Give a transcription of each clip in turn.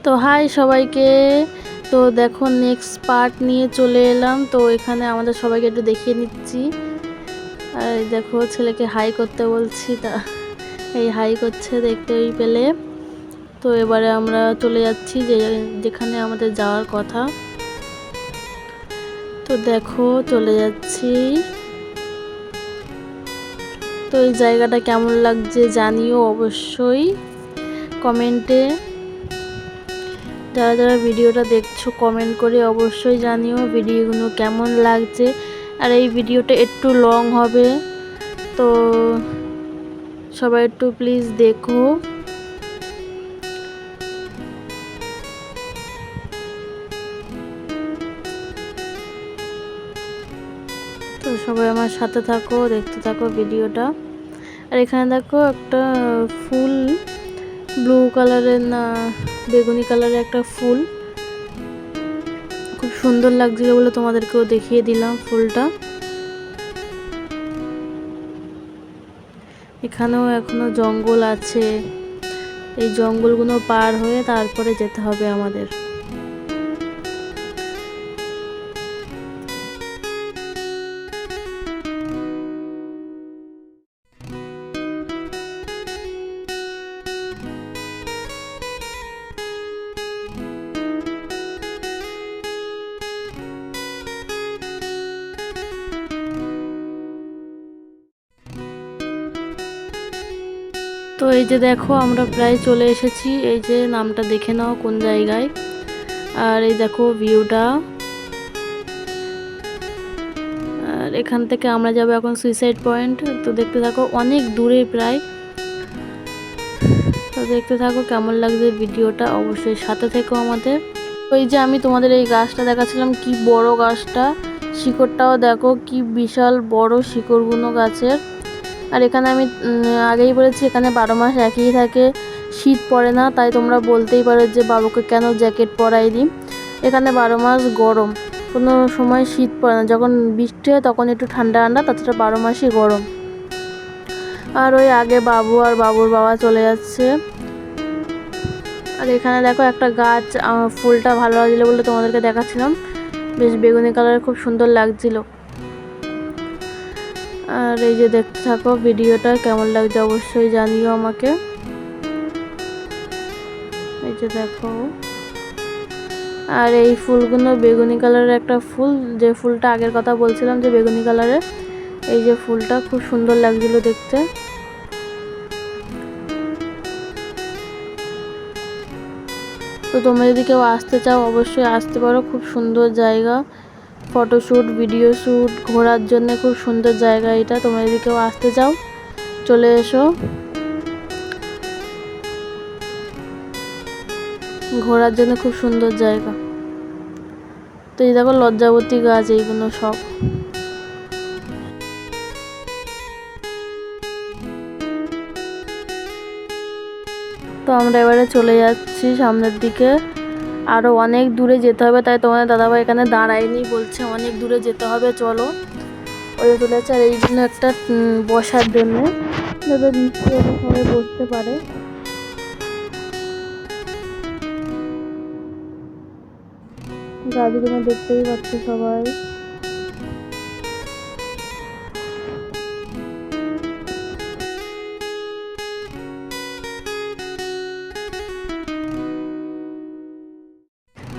তো হাই সবাইকে। তো দেখো নেক্সট পার্ট নিয়ে চলে এলাম। তো এখানে আমাদের সবাইকে একটু দেখিয়ে নিচ্ছি। আর এই দেখো ছেলেকে হাই করতে বলছি, তা এই হাই করছে দেখতেই পেলে। তো এবারে আমরা চলে যাচ্ছি যেখানে আমাদের যাওয়ার কথা। তো দেখো চলে যাচ্ছি। তো এই জায়গাটা কেমন লাগছে জানিও অবশ্যই কমেন্টে। যারা যারা ভিডিওটা দেখছো কমেন্ট করে অবশ্যই জানিও ভিডিওগুলো কেমন লাগছে। আর এই ভিডিওটা একটু লং হবে, তো সবাই একটু প্লিজ দেখো। তো সবাই আমার সাথে থাকো, দেখতে থাকো ভিডিওটা। আর এখানে দেখো একটা ফুল, ব্লু কালারের না বেগুনি কালারের একটা ফুল, খুব সুন্দর লাগছিল বলে তোমাদেরকেও দেখিয়ে দিলাম ফুলটা। এখানেও এখনো জঙ্গল আছে, এই জঙ্গলগুলো পার হয়ে তারপরে যেতে হবে আমাদের। তো এই যে দেখো আমরা প্রায় চলে এসেছি। এই যে নামটা দেখে নাও কোন জায়গায়। আর এই দেখো ভিউটা। আর এখান থেকে আমরা যাব এখন সুইসাইড পয়েন্ট। তো দেখতে থাকো, অনেক দূরে প্রায়। তো দেখতে থাকো কেমন লাগছে ভিডিওটা, অবশ্যই সাথে থেকো আমাদের। ওই যে আমি তোমাদের এই গাছটা দেখাচ্ছিলাম, কি বড় গাছটা, শিকড়টাও দেখো কি বিশাল বড় শিকড়গুলো গাছের। আর এখানে আমি আগেই বলেছি এখানে 12 মাস একই থাকে, শীত পড়ে না। তাই তোমরা বলতেই পারো যে বাবুকে কেন জ্যাকেট পরাই দিই। এখানে 12 মাস গরম, কোনো সময় শীত পড়ে না। যখন বৃষ্টি হয় তখন একটু ঠান্ডা ঠান্ডা, তাছাড়া 12 মাসই গরম। আর ওই আগে বাবু আর বাবুর বাবা চলে যাচ্ছে। আর এখানে দেখো একটা গাছ, ফুলটা ভালো লাগছিলো বলে তোমাদেরকে দেখাচ্ছিলাম, বেশ বেগুনি কালারের, খুব সুন্দর লাগছিল। আর এই যে দেখতে থাকো ভিডিওটা কেমন লাগছে অবশ্যই জানিও আমাকে। এই যে দেখো, আর এই ফুলগুলো বেগুনি কালারের একটা ফুল, যে ফুলটা আগের কথা বলছিলাম যে বেগুনি কালারের, এই যে ফুলটা খুব সুন্দর লাগছিল দেখতে। তো তোমরা যদি কেউ আসতে চাও অবশ্যই আসতে পারো, খুব সুন্দর জায়গা, ফটোশ্যুট, ভিডিও শ্যুট, ঘোরার জন্য খুব সুন্দর জায়গা এটা। তোমরা যদি কেউ আসতে চাও চলে এসো, ঘোরার জন্য খুব সুন্দর জায়গা। তো এই দেখো লজ্জাবতী গাছ, এইগুলো সব। তো আমরা এবারে চলে যাচ্ছি সামনের দিকে, আরও অনেক দূরে যেতে হবে। তাই তোমাদের দাদাভাই এখানে দাঁড়ায়নি, বলছে অনেক দূরে যেতে হবে চলো। ওই তুলেছে, আর এই জন্য একটা বসার জন্য, যাতে বৃষ্টি হলে সবাই বসতে পারে। গাছগুলো দেখতেই পাচ্ছে সবাই।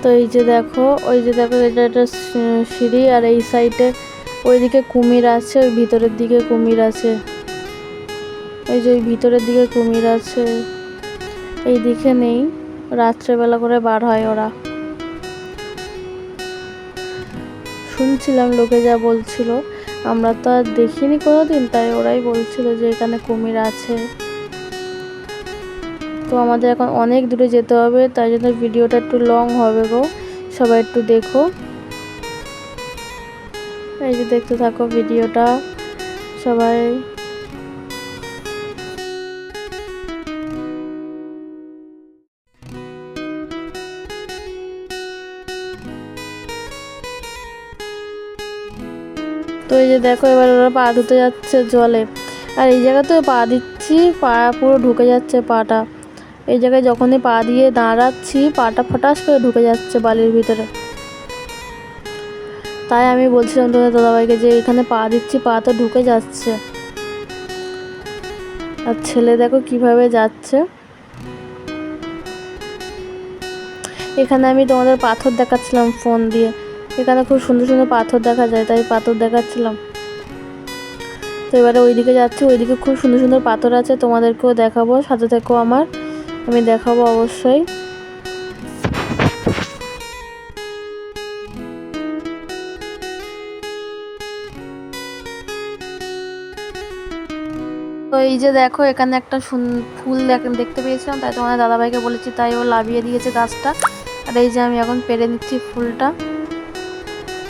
তো এই যে দেখো, ওই যে দেখো এটা একটা সিঁড়ি, আর এই সাইডে ওইদিকে কুমির আছে, ওই ভিতরের দিকে কুমির আছে। এই যে ওই ভিতরের দিকে কুমির আছে, এই দিকে নেই, রাত্রেবেলা করে বার হয় ওরা। শুনছিলাম লোকে যা বলছিল, আমরা তো আর দেখিনি কোনোদিন, তাই ওরাই বলছিল যে এখানে কুমির আছে। তো আমাদের এখন অনেক দূরে যেতে হবে, তাই জন্য ভিডিওটা একটু লং হবে গো, সবাই একটু দেখো। এই যে দেখতে থাকো ভিডিওটা সবাই। তো এই যে দেখো এবার ওরা পা ধুতে যাচ্ছে জলে, আর এই জায়গাতে পা দিচ্ছি, পা পুরো ঢুকে যাচ্ছে পাটা। এই জায়গায় যখনই পা দিয়ে দাঁড়াচ্ছি পাটা ফটাস করে ঢুকে যাচ্ছে বালির ভিতরে। তাই আমি বলছিলাম তোমাদের দাদাভাইকে যে এখানে পা দিচ্ছি পা তো ঢুকে যাচ্ছে। আর ছেলে দেখো কিভাবে যাচ্ছে। এখানে আমি তোমাদের পাথর দেখাচ্ছিলাম ফোন দিয়ে, এখানে খুব সুন্দর সুন্দর পাথর দেখা যায় তাই পাথর দেখাচ্ছিলাম। তো এবারে ওইদিকে যাচ্ছি, ওইদিকে খুব সুন্দর সুন্দর পাথর আছে, তোমাদেরকেও দেখাবো, সাথে থেকো আমার, আমি দেখাবো অবশ্যই। তো এই যে দেখো এখানে একটা ফুল দেখতে পেয়েছিলাম, তাই তোমাদের দাদাভাইকে বলেছি, তাই ও লাভিয়ে দিয়েছে গাছটা। আর এই যে আমি এখন পেরে নিচ্ছি ফুলটা।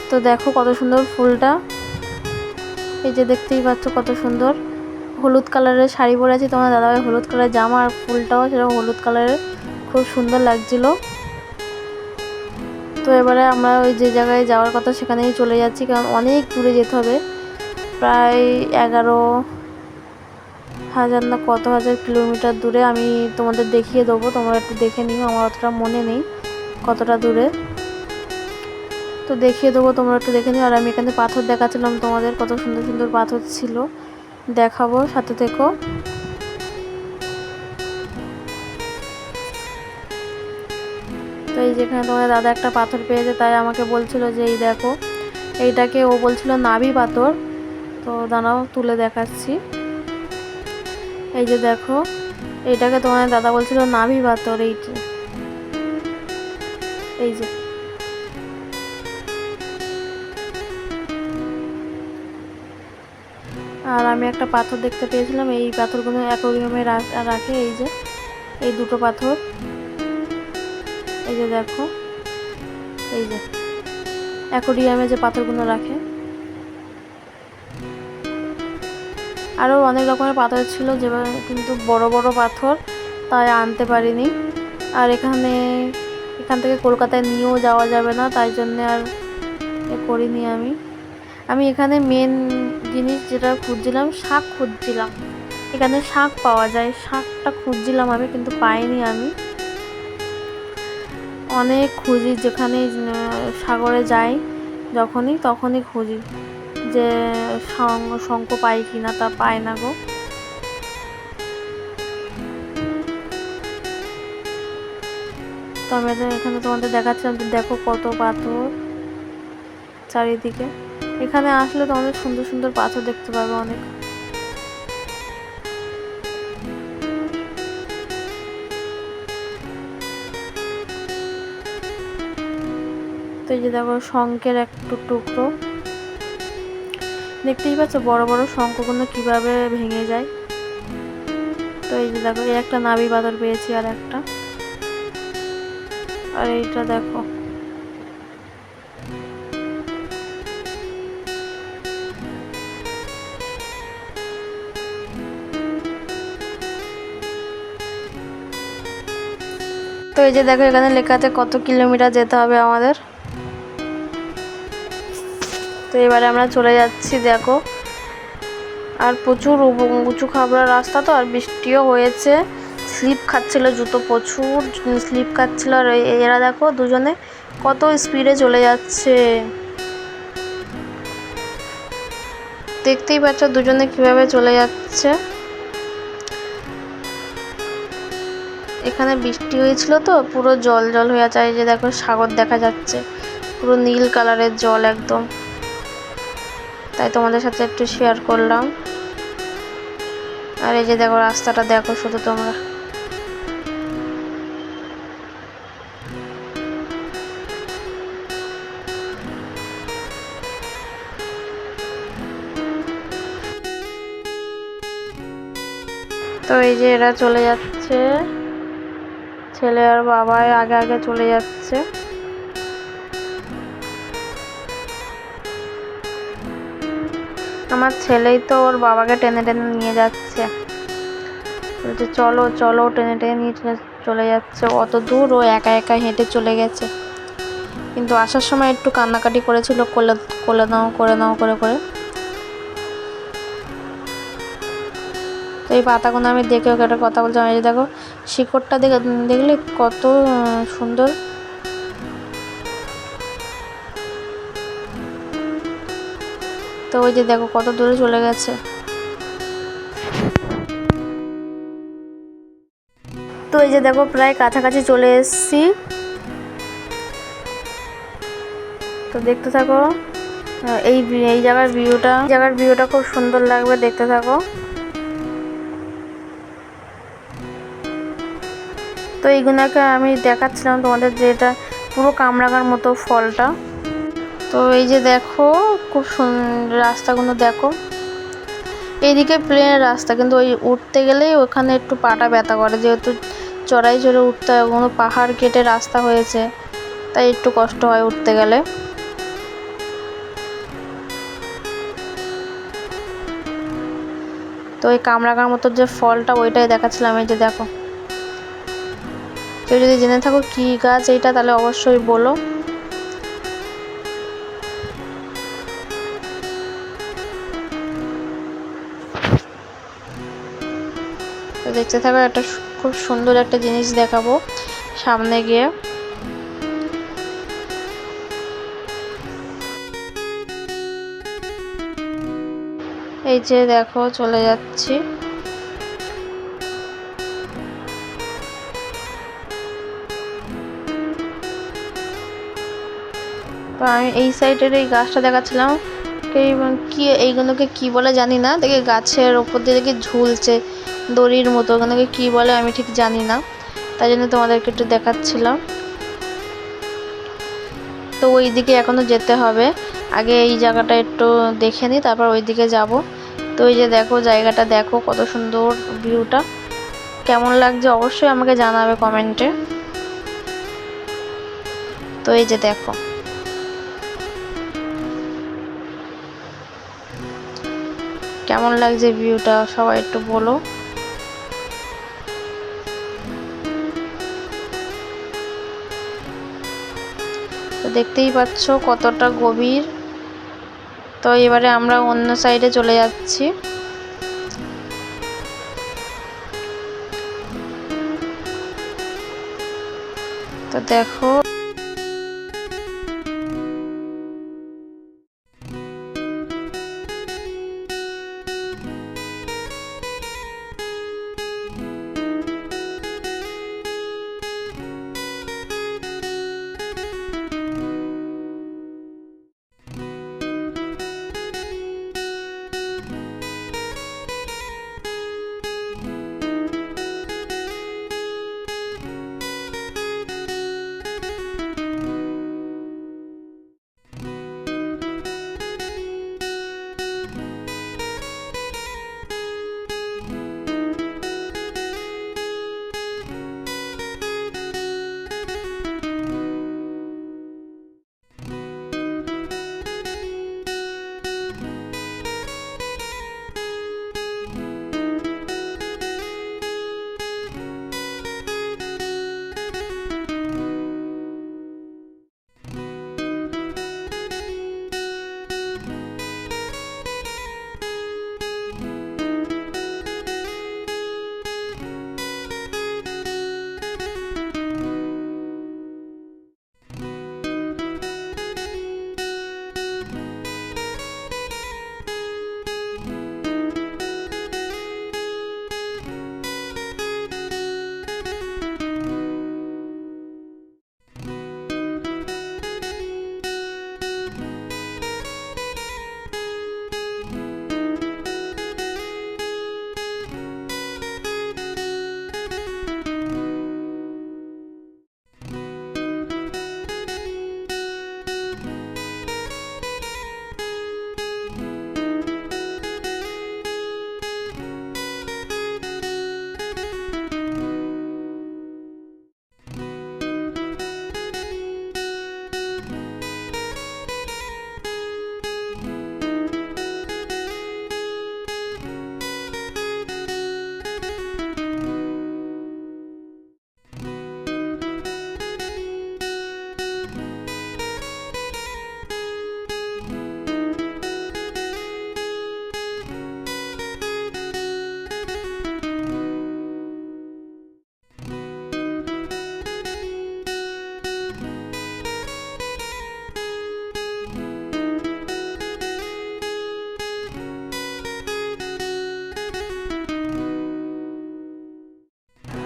তো দেখো কত সুন্দর ফুলটা, এই যে দেখতেই পাচ্ছ কত সুন্দর। হলুদ কালারের শাড়ি পরে আছি, তোমার দাদাভাই হলুদ কালারের জামা, আর ফুলটাও সেরকম হলুদ কালারের, খুব সুন্দর লাগছিল। তো এবারে আমরা ওই যে জায়গায় যাওয়ার কথা সেখানেই চলে যাচ্ছি, কারণ অনেক দূরে যেতে হবে, প্রায় 11,000 না কত হাজার কিলোমিটার দূরে। আমি তোমাদের দেখিয়ে দেবো, তোমরা একটু দেখে নিও, আমার অতটা মনে নেই কতটা দূরে, তো দেখিয়ে দেবো, তোমরা একটু দেখে নিও। আর আমি এখানে পাথর দেখাচ্ছিলাম তোমাদের, কত সুন্দর সুন্দর পাথর ছিল, দেখাবো, সাথে থেকো। তো এই যেখানে তোমাদের দাদা একটা পাথর পেয়েছে, তাই আমাকে বলছিল যে এই দেখো, এইটাকে ও বলছিল নাভি পাথর। তো দাঁড়াও তুলে দেখাচ্ছি, এই যে দেখো, এইটাকে তোমাদের দাদা বলছিল নাভি পাথর। এই যে আর আমি একটা পাথর দেখতে পেয়েছিলাম, এই পাথরগুলো অ্যাকোয়ারিয়ামে রাখে, এই যে এই দুটো পাথর, এই যে দেখো, এই যে অ্যাকোয়ারিয়ামে যে পাথরগুলো রাখে। আরও অনেক রকমের পাথর ছিল, যেভাবে কিন্তু বড় বড় পাথর, তাই আনতে পারিনি। আর এখান থেকে কলকাতায় নিয়েও যাওয়া যাবে না, তাই জন্যে আর করিনি আমি এখানে মেন জিনিস যেটা খুঁজছিলাম, শাক খুঁজছিলাম। এখানে শাক পাওয়া যায়, শাকটা খুঁজছিলাম আমি, কিন্তু পাইনি। আমি অনেক খুঁজি, যেখানে সাগরে যাই তখনই খুঁজি যে শঙ্খ পাই কিনা, তা পাই না গো। তো আমি এখানে তোমাদের দেখাচ্ছিলাম, দেখো কত পাথর চারিদিকে। এখানে আসলে তোমাদের সুন্দর সুন্দর পাথর দেখতে পাবে অনেক। তো এই যে দেখো শঙ্খের একটু টুকরো, দেখতেই পাচ্ছ বড় বড় শঙ্খগুলো কিভাবে ভেঙে যায়। তো এই যে দেখো, এই একটা নাভি পাথর পেয়েছি, আর একটা, আর এইটা দেখো। তো এই যে দেখো এখানে লেখা আছে কত কিলোমিটার যেতে হবে আমাদের। তো এবারে আমরা চলে যাচ্ছি, দেখো, আর প্রচুর উঁচু খাবড়া রাস্তা, তো আর বৃষ্টিও হয়েছে, স্লিপ খাচ্ছিল জুতো, প্রচুর স্লিপ খাচ্ছিল। আর এরা দেখো দুজনে কত স্পিডে চলে যাচ্ছে, দেখতেই পাচ্ছ দুজনে কিভাবে চলে যাচ্ছে। এখানে বৃষ্টি হয়েছিল তো পুরো জল জল হয়ে আছে, এই যে দেখো সাগর দেখা যাচ্ছে, পুরো নীল কালারের জল একদম, তাই তোমাদের সাথে একটু শেয়ার করলাম। আর এই যে দেখো রাস্তাটা দেখো শুধু তোমরা, তো এই যে এরা চলে যাচ্ছে, ছেলে আর বাবা আগে আগে চলে যাচ্ছে। আমার ছেলেই তো ওর বাবাকে টেনে টেনে নিয়ে যাচ্ছে, বলছে চলো চলো, টেনে টেনে নিয়ে চলে যাচ্ছে। অত দূর ও একা একা হেঁটে চলে গেছে, কিন্তু আসার সময় একটু কান্নাকাটি করেছিল, কোলে নাও করে নাও করে করে। তো এই পাতাগুলো আমি দেখে ওকে একটা কথা বলছিলাম, এই যে দেখো শিকড়টা দেখলে কত সুন্দর। তো ওই যে দেখো কত দূরে চলে গেছে। তো এই যে দেখো প্রায় কাছাকাছি চলে এসেছি। তো দেখতে থাকো এই এই জায়গার ভিউটা খুব সুন্দর লাগবে, দেখতে থাকো। তো এইগুলোকে আমি দেখাচ্ছিলাম তোমাদের যে এটা পুরো কামরাঙার মতো ফলটা। তো এই যে দেখো খুব রাস্তাগুলো দেখো, এইদিকে প্লেন রাস্তা, কিন্তু ওই উঠতে গেলেই ওখানে একটু পাটা ব্যথা করে, যেহেতু চড়াই চড়ে উঠতে হয়, কোনো পাহাড় কেটে রাস্তা হয়েছে, তাই একটু কষ্ট হয় উঠতে গেলে। তো ওই কামরাঙার মতো যে ফলটা ওইটাই দেখাচ্ছিলাম, এই যে দেখো। কেউ যদি জেনে থাকো কি গাছ এইটা তাহলে অবশ্যই বলো। তো দেখতে থাকো, একটা খুব সুন্দর একটা জিনিস দেখাবো সামনে গিয়ে। এই যে দেখো চলে যাচ্ছি। তো আমি এই সাইডের এই গাছটা দেখাচ্ছিলাম, কি এইগুলোকে কি বলে জানি না, দেখে গাছের ওপর দিয়ে দেখে ঝুলছে দড়ির মতো, ওগুলোকে কি বলে আমি ঠিক জানি না, তাই জন্য তোমাদেরকে একটু দেখাচ্ছিলাম। তো ওই দিকে এখনো যেতে হবে, আগে এই জায়গাটা একটু দেখে নিই, তারপর ওই দিকে যাব। তো এই যে দেখো জায়গাটা দেখো কত সুন্দর ভিউটা, কেমন লাগছে অবশ্যই আমাকে জানাবে কমেন্টে। তো এই যে দেখো কেমন লাগছে ভিউটা, সবাই একটু বলো। তো দেখতেই পাচ্ছ কতটা গভীর। তো এবারে আমরা অন্য সাইডে চলে যাচ্ছি। তো দেখো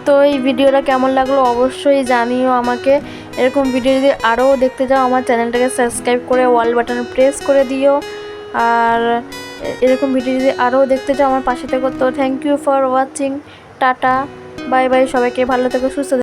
তো এই ভিডিওটা কেমন লাগলো অবশ্যই জানিও আমাকে। এরকম ভিডিও যদি আরও দেখতে চাও আমার চ্যানেলটাকে সাবস্ক্রাইব করে অল বাটনে প্রেস করে দিও। আর এরকম ভিডিও যদি আরও দেখতে চাও আমার পাশে থেকো। তো thank you for watching. Tata, bye bye, সবাইকে ভালো থেকো, সুস্থ থেকো।